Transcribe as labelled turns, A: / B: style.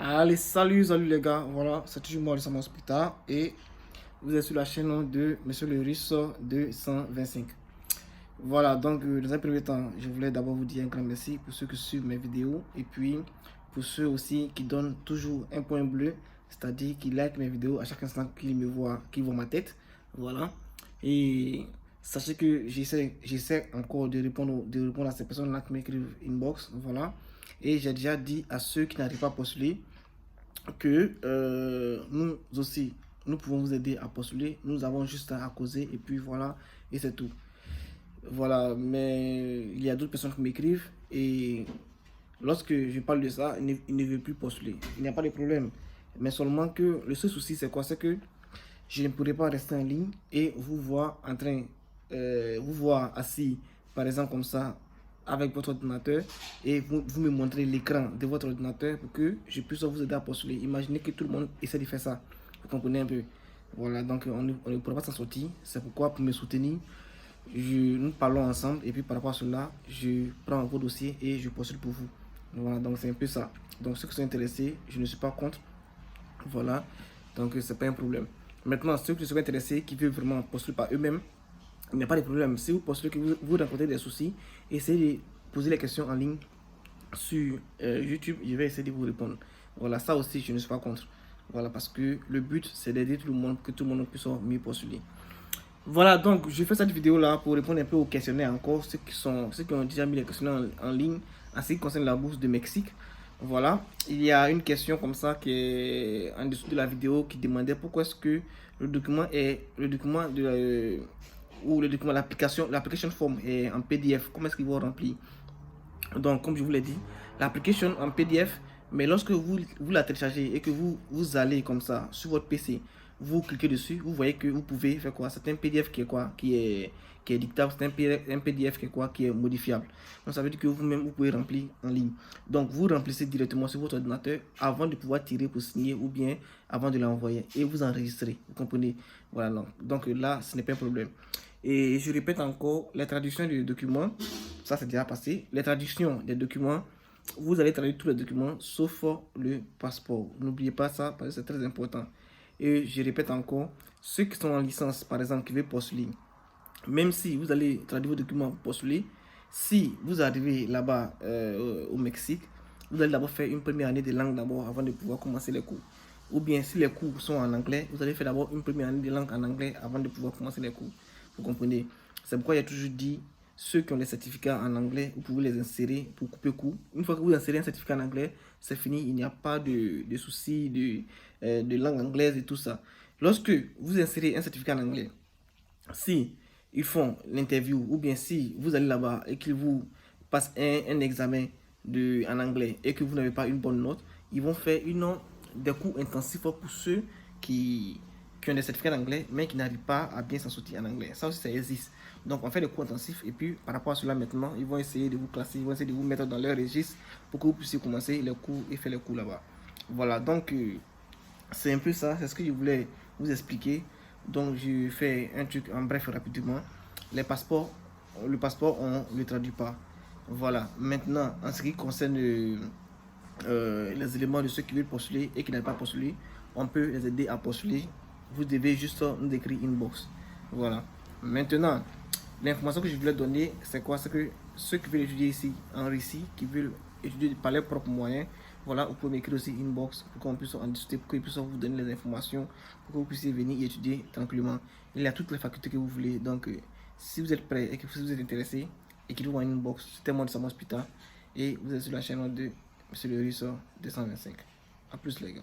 A: Allez, salut les gars, voilà, c'est toujours moi, Sam Hospital, et vous êtes sur la chaîne de Monsieur le Russe 225. Voilà, donc dans un premier temps, je voulais d'abord vous dire un grand merci pour ceux qui suivent mes vidéos, et puis pour ceux aussi qui donnent toujours un point bleu, c'est-à-dire qui like mes vidéos à chaque instant qu'ils me voient, qu'ils voient ma tête, voilà. Et sachez que j'essaie encore de répondre à ces personnes-là qui m'écrivent inbox, voilà. Et j'ai déjà dit à ceux qui n'arrivent pas à postuler que nous aussi, nous pouvons vous aider à postuler. Nous avons juste à causer et puis voilà, et c'est tout. Voilà, mais il y a d'autres personnes qui m'écrivent et lorsque je parle de ça, ils ne veulent plus postuler. Il n'y a pas de problème. Mais seulement que le seul souci, c'est quoi? C'est que je ne pourrais pas rester en ligne et vous voir en train, vous voir assis, par exemple comme ça, avec votre ordinateur et vous me montrez l'écran de votre ordinateur pour que je puisse vous aider à postuler. Imaginez que tout le monde essaie de faire ça. Vous comprenez un peu? Voilà, donc on ne pourra pas s'en sortir. C'est pourquoi pour me soutenir, nous parlons ensemble et puis par rapport à cela, je prends vos dossiers et je postule pour vous. Voilà, donc c'est un peu ça. Donc ceux qui sont intéressés, je ne suis pas contre. Voilà, donc c'est pas un problème. Maintenant, ceux qui sont intéressés, qui veulent vraiment postuler par eux-mêmes, il n'y a pas de problème. Si vous postulez que vous rencontrez des soucis, essayez de poser les questions en ligne sur YouTube. Je vais essayer de vous répondre. Voilà, ça aussi, je ne suis pas contre. Voilà, parce que le but, c'est d'aider tout le monde, que tout le monde puisse mieux postuler. Voilà, donc je fais cette vidéo là pour répondre un peu aux questionnaires encore, ceux qui ont déjà mis les questionnaires en ligne en ce qui concerne la bourse de Mexique. Voilà, il y a une question comme ça qui est en dessous de la vidéo qui demandait pourquoi est-ce que le document de ou le document, l'application form est en PDF, comment est-ce qu'il va remplir. Donc comme je vous l'ai dit, l'application en PDF, mais lorsque vous la téléchargez et que vous allez comme ça sur votre PC, vous cliquez dessus, vous voyez que vous pouvez faire quoi? C'est un PDF qui est quoi? Qui est dictable, c'est un PDF qui est quoi? Qui est modifiable. Donc ça veut dire que vous-même vous pouvez remplir en ligne. Donc vous remplissez directement sur votre ordinateur avant de pouvoir tirer pour signer ou bien avant de l'envoyer et vous enregistrez. Vous comprenez? Voilà, donc là ce n'est pas un problème. Et je répète encore, les traductions des documents, ça c'est déjà passé. Les traductions des documents, vous allez traduire tous les documents sauf le passeport. N'oubliez pas ça parce que c'est très important. Et je répète encore, ceux qui sont en licence, par exemple, qui veulent postuler, même si vous allez traduire vos documents pour postuler, si vous arrivez là-bas au Mexique, vous allez d'abord faire une première année de langue d'abord avant de pouvoir commencer les cours. Ou bien si les cours sont en anglais, vous allez faire d'abord une première année de langue en anglais avant de pouvoir commencer les cours. Vous comprenez? C'est pourquoi il y a toujours dit, ceux qui ont les certificats en anglais, vous pouvez les insérer pour couper court. Une fois que vous insérez un certificat en anglais, c'est fini, il n'y a pas de soucis de langue anglaise et tout ça. Lorsque vous insérez un certificat en anglais, si ils font l'interview ou bien si vous allez là-bas et qu'ils vous passent un examen en anglais et que vous n'avez pas une bonne note, ils vont faire des cours intensifs pour ceux qui ont des certificats d'anglais mais qui n'arrivent pas à bien s'en sortir en anglais. Ça aussi, ça existe. Donc, on fait des cours intensifs et puis par rapport à cela, maintenant, ils vont essayer de vous classer, ils vont essayer de vous mettre dans leur registre pour que vous puissiez commencer les cours et faire les cours là-bas. Voilà, donc c'est un peu ça, c'est ce que je voulais vous expliquer. Donc, je fais un truc en bref rapidement. Le passeport, on ne le traduit pas. Voilà, maintenant, en ce qui concerne les éléments de ceux qui veulent postuler et qui n'ont pas postulé, on peut les aider à postuler. Vous devez juste nous écrire inbox. Voilà. Maintenant, l'information que je voulais donner, c'est quoi? C'est que ceux qui veulent étudier ici en Russie, qui veulent étudier par leurs propres moyens, voilà, vous pouvez m'écrire aussi inbox pour qu'on puisse en discuter, pour qu'ils puissent vous donner les informations, pour que vous puissiez venir y étudier tranquillement. Il y a toutes les facultés que vous voulez. Donc, si vous êtes prêt et que vous êtes intéressé, écrivez-moi en inbox. C'était moi de Sam Hospital et vous êtes sur la chaîne de Monsieur le Russe 225. A plus les gars.